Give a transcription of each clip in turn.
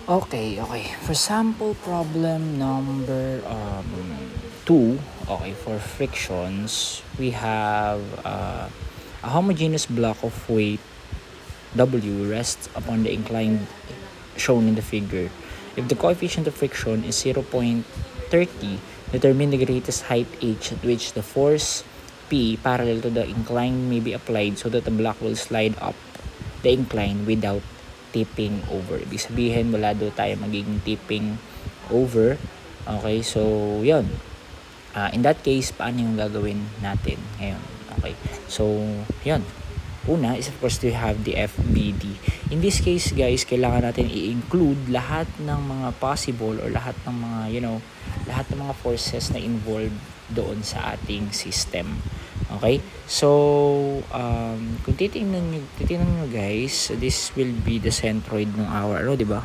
Okay. For sample problem number 2, okay, for frictions, we have a homogeneous block of weight W rests upon the incline shown in the figure. If the coefficient of friction is 0.30, determine the greatest height h at which the force P parallel to the incline may be applied so that the block will slide up the incline without tipping over. Ibig sabihin, wala daw tayo magiging tipping over. Okay, so yun. In that case, paano yung gagawin natin ngayon? Okay, so yun. Una is of course to have the FBD. In this case guys, kailangan natin i-include lahat ng mga possible or lahat ng mga, lahat ng mga forces na involved doon sa ating system. Okay? So, kung titingnan nyo guys, this will be the centroid ng our, di ba?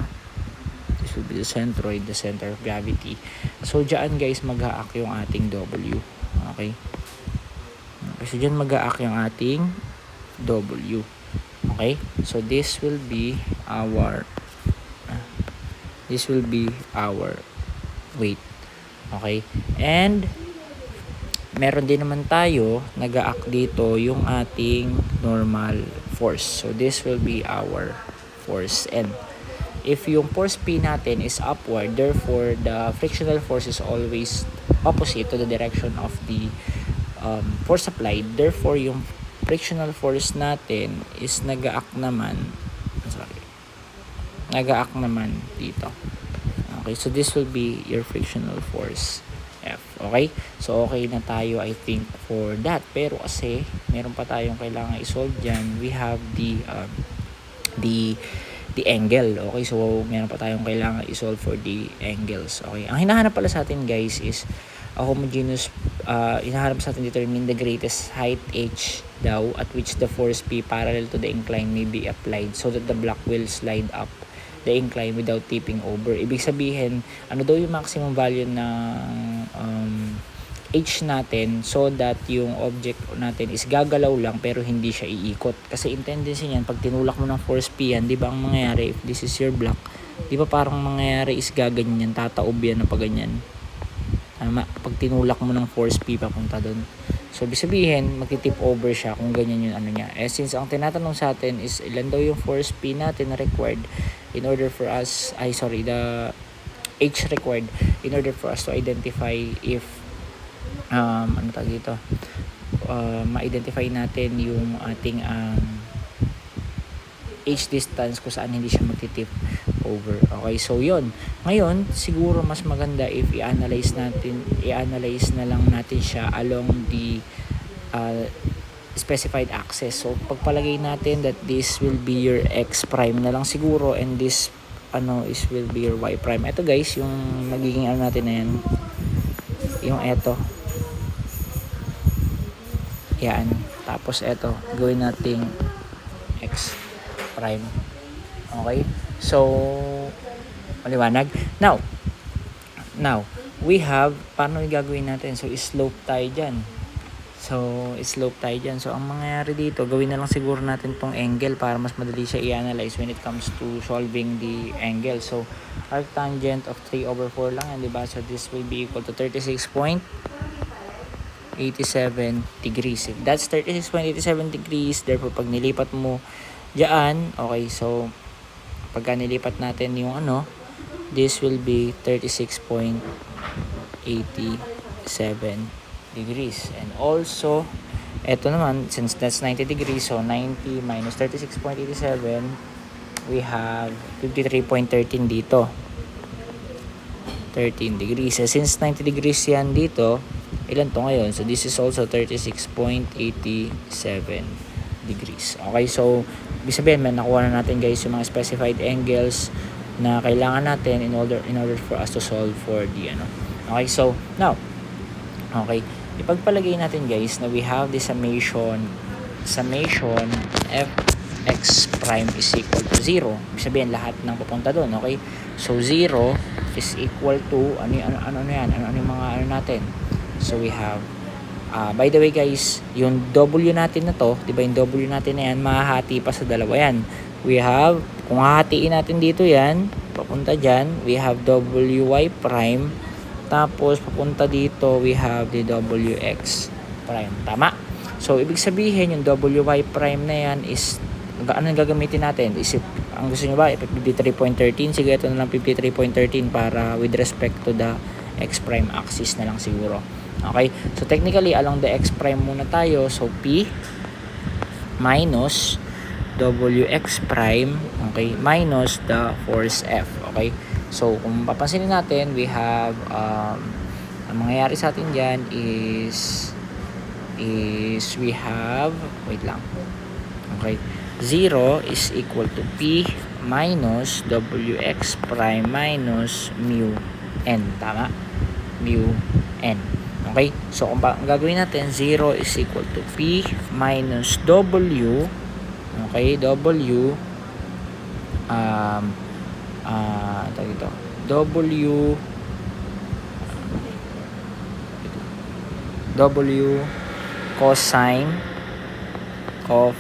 This will be the centroid, the center of gravity. So, dyan guys, mag-a-act yung ating W. Okay? So, dyan mag-a-act yung ating W. Okay? So, this will be our weight. Okay? And, meron din naman tayo nag-a-act dito yung ating normal force. So, this will be our force N. If yung force P natin is upward, therefore, the frictional force is always opposite to the direction of the force applied. Therefore, yung frictional force natin is nag-a-act naman dito. Okay, so this will be your frictional force F. Okay, so okay na tayo I think for that. Pero kasi meron pa tayong kailangan i-solve dyan. We have the angle. Okay, so meron pa tayong kailangan i-solve for the angles. Okay, ang hinahanap pala sa atin guys is a homogeneous, hinahanap sa atin determine the greatest height h daw at which the force P parallel to the incline may be applied so that the block will slide up the incline without tipping over. Ibig sabihin, ano daw yung maximum value ng h natin so that yung object natin is gagalaw lang pero hindi siya iikot. Kasi yung tendency niyan, pag tinulak mo ng force P yan, di ba ang mangyayari, if this is your block, di ba parang mangyayari is gaganyan yan, tataob yan na paganyan. Tama, pag tinulak mo ng force P papunta doon. So, ibig sabihin, magtitip over siya kung ganyan yung ano niya. Since ang tinatanong sa atin is ilan daw yung force P natin na required in order for us, the H required in order for us to identify if, ma-identify natin yung ating H distance kung saan hindi siya magtitip over. Okay, so yun. Ngayon, siguro mas maganda if i-analyze na lang natin siya along the specified axis. So, pagpalagay natin that this will be your x prime na lang siguro and this will be your y prime. Ito guys, yung magiging natin na yan. Yung eto. Yan. Tapos eto, gawin nating x prime. Okay? So, maliwanag. Now, we have, paano yung gagawin natin? So, slope tayo dyan. So, ang mangyayari dito, gawin na lang siguro natin tong angle para mas madali siya i-analyze when it comes to solving the angle. So, arctangent of 3/4 lang yan, diba? So, this will be equal to 36.87 degrees. If that's 36.87 degrees, therefore, pag nilipat mo dyan, okay, so, pagka nilipat natin yung this will be 36.87 degrees. And also, eto naman, since that's 90 degrees, so 90 minus 36.87, we have 53.13 dito. 13 degrees. So, since 90 degrees yan dito, ilan to ngayon? So, this is also 36.87 degrees. Okay, so, ibig sabihin, may nakuha na natin guys yung mga specified angles na kailangan natin in order for us to solve for the Okay, so, now, okay, ipagpalagay natin guys na we have the summation fx prime is equal to 0. Ibig sabihin, lahat ng pupunta doon, okay? So, 0 is equal to, ano yung mga natin? So, we have, by the way guys, yung W natin na to, diba yung W natin na yan, mahahati pa sa dalawa yan. We have, kung hahatiin natin dito yan, papunta dyan, we have wy prime. Tapos, papunta dito, we have the wx prime. Tama? So, ibig sabihin, yung wy prime na yan is, ano yung gagamitin natin? Ang gusto nyo ba? 53.13? Sige, ito na lang 53.13 para with respect to the x prime axis na lang siguro. Okay? So, technically, along the x prime muna tayo. So, p minus wx prime, okay, minus the force F. Okay? So, kung papansinin natin, we have, ang mangyayari sa atin dyan is we have, wait lang. Okay? 0 is equal to P minus wx prime minus mu n. Tama? Mu n. Okay? So, kung ang gagawin natin, 0 is equal to P minus W. Okay? W ito. W cosine of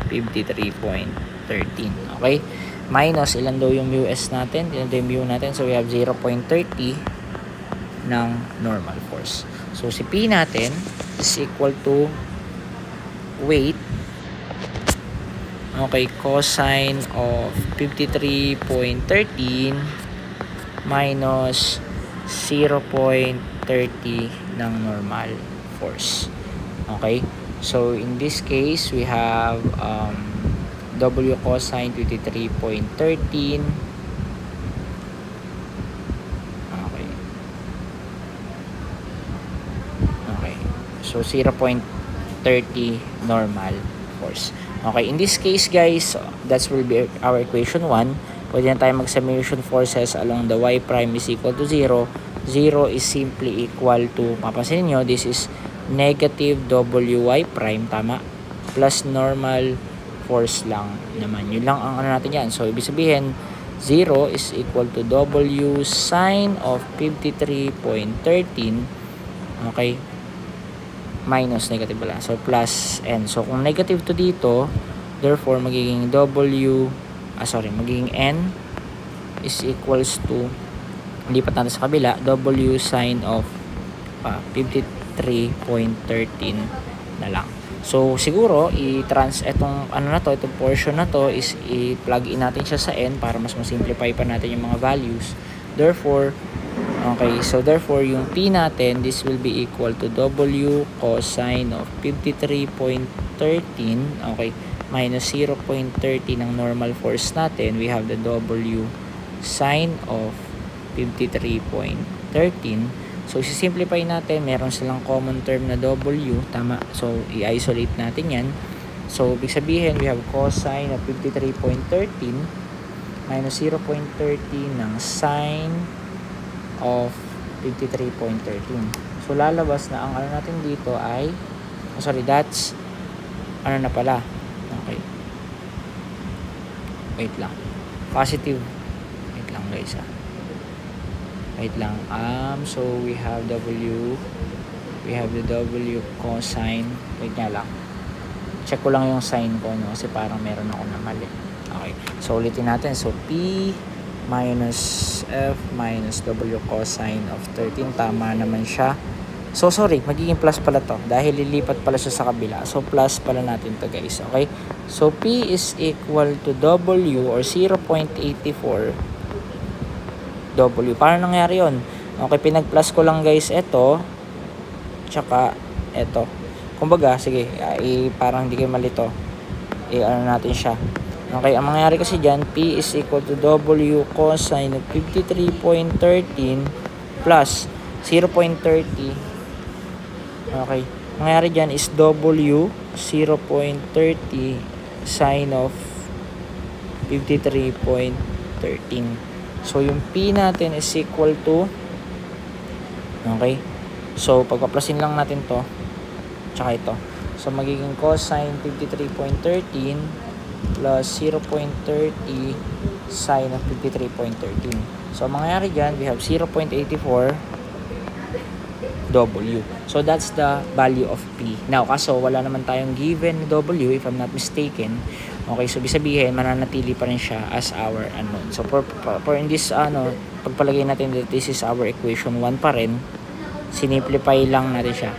53.13. Okay? Minus, ilan daw yung US natin? Ilan daw yung mu natin? So, we have 0.30 ng normal force. So, si P natin is equal to weight, okay, cosine of 53.13 minus 0.30 ng normal force. Okay? So, in this case, we have W cosine 53.13. Okay. Okay. So, 0.30 normal force. Okay. In this case, guys, that will be our equation 1. Pwede na tayo mag-summation forces along the y prime is equal to 0. 0 is simply equal to, mapapansin nyo, this is negative wy prime, tama, plus normal force lang naman. Yun lang ang ano natin yan. So, ibig sabihin, 0 is equal to w sine of 53.13, okay, minus negative pala. So, plus n. So, kung negative to dito, therefore, magiging magiging n is equals to, lipat natin sa kabila, w sine of 53.13 na lang. So, siguro, itong portion na to is i-plug in natin siya sa n para mas ma-simplify pa natin yung mga values. Therefore, yung P natin, this will be equal to W cosine of 53.13, okay, minus 0.30 ng normal force natin. We have the W sine of 53.13. So, simplify natin, meron silang common term na W, tama? So, i-isolate natin yan. So, ibig sabihin, we have cosine of 53.13 minus 0.30 ng sine of 53.13. So, lalabas na ang ano natin dito ay, that's, na pala. Okay. Wait lang. Positive. Wait lang, guys, Wait lang. So we have the W cosine. Wait nga lang. Check ko lang yung sign ko, no? Kasi parang meron ako na mali. Okay. So, ulitin natin. So, P minus F minus W cosine of 13. Tama naman siya. So, sorry. Magiging plus pala to. Dahil lilipat pala siya sa kabila. So, plus pala natin to, guys. Okay? So, P is equal to W or 0.84 W. Paano nangyari yun? Okay, pinag-plus ko lang, guys, ito. Tsaka, ito. Kumbaga, sige, parang hindi kayo malito. Natin siya. Okay, ang mangyayari kasi dyan, P is equal to W cosine of 53.13 plus 0.30. Okay, mangyayari dyan is W 0.30 sine of 53.13. So, yung P natin is equal to, okay, so, pagpaplasin lang natin to, tsaka ito. So, magiging cosine 53.13 plus 0.30 sine of 53.13. So, mangyayari dyan, we have 0.84 W. So, that's the value of P. Now, kaso, wala naman tayong given W, if I'm not mistaken. Okay, so ibig sabihin mananatili pa rin siya as our unknown. So for in this pagpalagay natin that this is our equation 1 pa rin, sinimplify lang natin siya.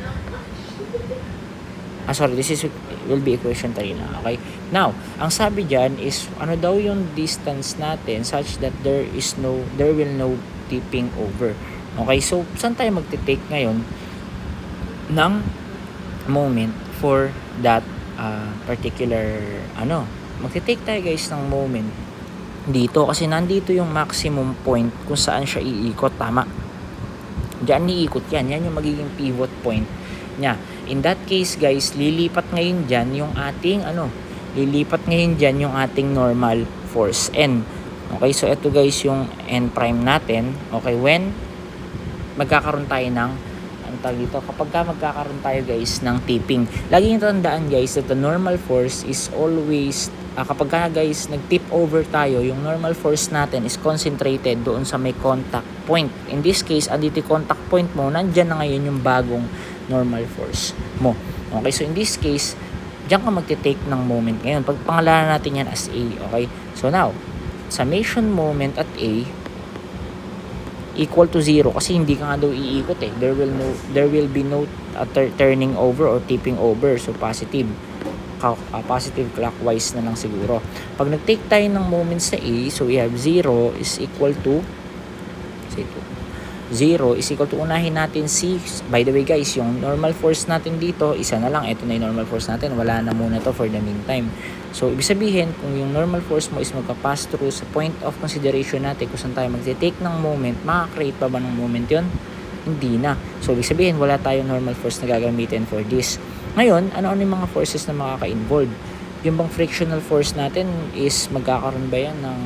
This will be equation 3 na. Okay? Now, ang sabi diyan is ano daw yung distance natin such that there will no tipping over. Okay? So, saan tayo magte-take ngayon ng moment for that particular magte-take tayo guys ng moment dito kasi nandito yung maximum point kung saan siya iikot, tama? Diyan iikot yan yung magiging pivot point niya. In that case guys, lilipat ngayon dyan yung ating normal force N. Okay, so ito guys yung N prime natin. Okay, when magkakaroon tayo ng kapag magkakaroon tayo guys ng tipping, lagi nyo tandaan guys that the normal force is always kapag guys nag-tip over tayo, yung normal force natin is concentrated doon sa may contact point. In this case, andito contact point mo, nandyan na ngayon yung bagong normal force mo. Okay, so in this case, diyan ka magte-take ng moment ngayon. Pagpangalanan natin yan as A. Okay, so now, summation moment at A equal to 0 kasi hindi ka nga daw iikot there will be no turning over or tipping over, so positive clockwise na lang siguro. Pag nag-take tayo ng moment sa A, so we have 0 is equal to unahin natin C. By the way guys, yung normal force natin dito, isa na lang. Ito na yung normal force natin. Wala na muna to for the meantime. So, ibig sabihin, kung yung normal force mo is magka-pass through sa point of consideration natin kung saan tayo mag-take ng moment, makaka-create pa ba ng moment yon? Hindi na. So, ibig sabihin, wala tayong normal force na gagamitin for this. Ngayon, ano yung mga forces na makaka-involve? Yung bang frictional force natin is magkakaroon ba yan ng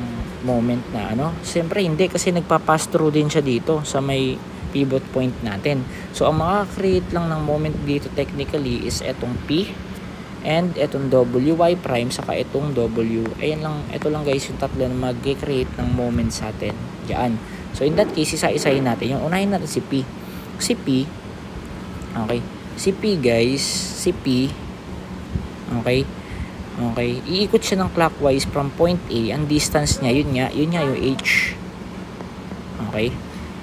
moment na Siyempre hindi kasi nagpa-pass through din siya dito sa may pivot point natin. So ang makaka-create lang ng moment dito technically is etong P and etong WY prime saka etong W. Ito lang guys yung tatlo na mag-create ng moment sa atin diyan. So in that case, isa-isahin natin. Yung unahin natin si P. Okay. Si P guys, okay, iikot siya ng clockwise from point A. Ang distance niya, yun nga yung H. Okay?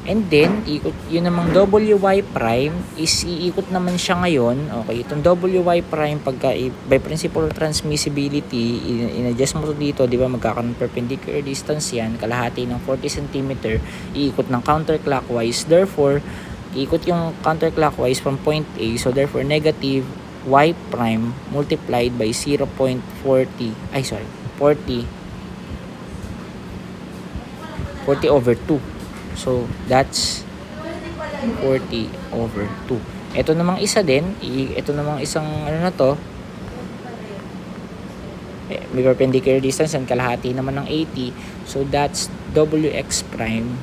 And then, yun namang WY prime is iikot naman siya ngayon. Okay, itong WY prime pagka by principle of transmissibility, in-adjust mo to dito, di ba, magkakaroon perpendicular distance yan, kalahati ng 40 cm, iikot ng counterclockwise. Therefore, iikot yung counterclockwise from point A. So, therefore, negative y prime multiplied by 40 over 2. So, that's 40 over 2. Ito namang isa din, ito namang isang may perpendicular distance and kalahati naman ng 80. So, that's wx prime.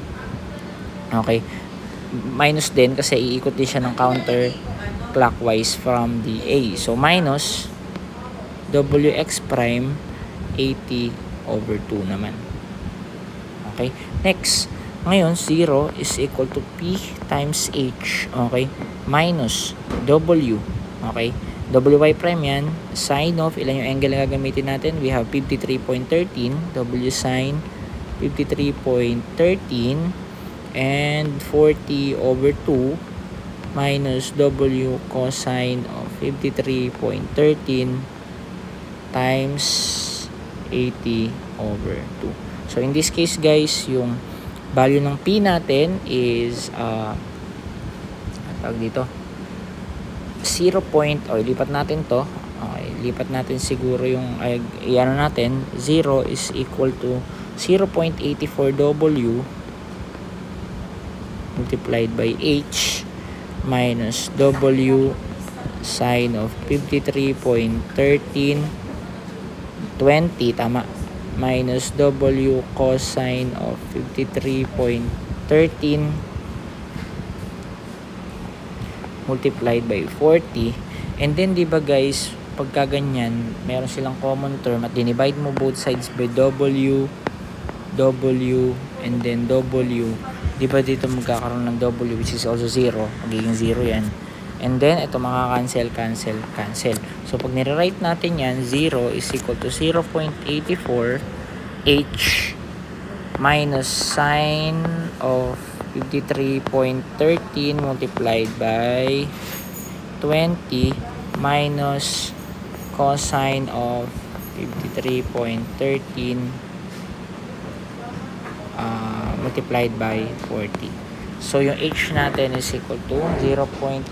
Okay. Minus din kasi iikot din siya ng counter clockwise from the A. So, minus wx prime 80 over 2 naman. Okay. Next, ngayon, 0 is equal to P times H. Okay. Minus W. Okay. WY prime yan. Sine of, ilan yung angle na gagamitin natin? We have 53.13. W sine 53.13 and 40 over 2 minus W cosine of 53.13 times 80 over 2. So, in this case, guys, yung value ng P natin is dito 0. Lipat natin to. Okay, lipat natin siguro yung natin 0 is equal to 0.84 W multiplied by H minus W sine of 53.13 20 tama minus W cosine of 53.13 multiplied by 40. And then, di ba guys, pagka ganyan, meron silang common term at dinivide mo both sides by W, and then W. Di ba dito magkakaroon ng W which is also 0. Magiging 0 yan. And then, ito cancel. So, pag nire-write natin yan, 0 is equal to 0.84 H minus sine of 53.13 multiplied by 20 minus cosine of 53.13 multiplied by 40. So, yung H natin is equal to 0.84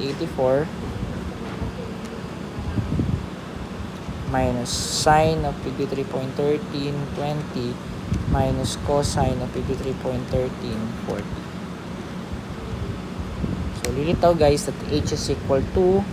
minus sine of 53.13, 20 minus cosine of 53.13, 40. So, lilitaw guys that H is equal to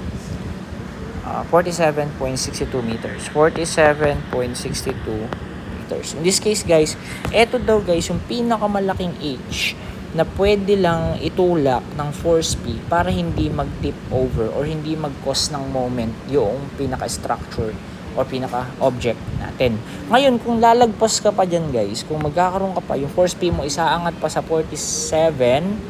47.62 meters. 47.62 meters. In this case guys, eto daw guys yung pinakamalaking H na pwede lang itulak ng force P para hindi mag-tip over or hindi mag-cause ng moment yung pinaka-structure or pinaka-object natin. Ngayon, kung lalagpas ka pa dyan guys, kung magkakaroon ka pa, yung force P mo isaangat pa sa 47.62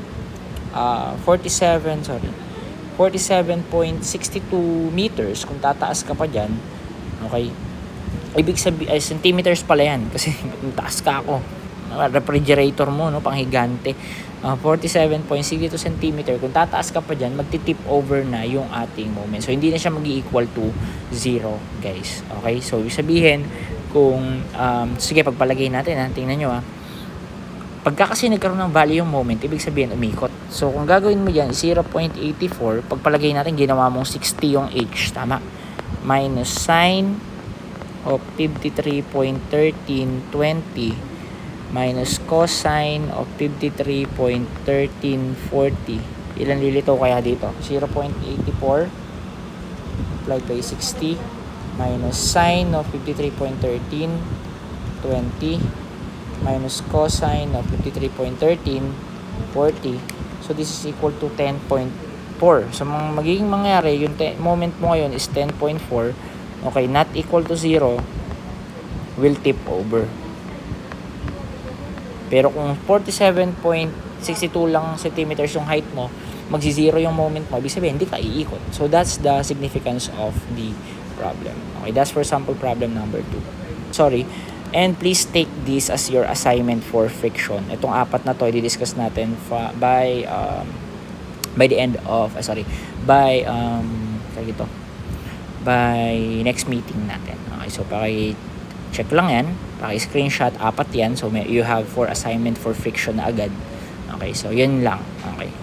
meters, kung tataas ka pa dyan, okay, ibig sabihin, ay centimeters pala yan, kasi taas ka ako, refrigerator mo, no, panghigante, 47.62 centimeter, kung tataas ka pa dyan, magti-tip over na yung ating moment. So, hindi na siya mag-equal to 0, guys. Okay? So, ibig sabihin, kung, sige, pagpalagay natin, tingnan nyo, pagka kasi nagkaroon ng value yung moment, ibig sabihin, umikot. So, kung gagawin mo dyan, 0.84, pagpalagay natin, ginawa mong 60 yung H, tama? Minus sine of 53.1320 minus cosine of 53.1340. Ilan lilitaw kaya dito? 0.84 multiplied by 60 minus sine of 53.1320 minus cosine of 53.1340. So this is equal to 10.4. So magiging mangyari, yung moment mo ngayon is 10.4. Okay, not equal to 0 will tip over. Pero kung 47.62 lang centimeters yung height mo, magsi-zero yung moment mo, ibig sabihin, hindi ka iikot. So, that's the significance of the problem. Okay, that's for sample problem number 2. Sorry. And please take this as your assignment for friction. Itong apat na to, i-discuss natin by the end of, by next meeting natin. Okay, so check lang yan, paki-screenshot, apat yan, so you have 4 assignment for friction na agad. Okay, so yun lang. Okay.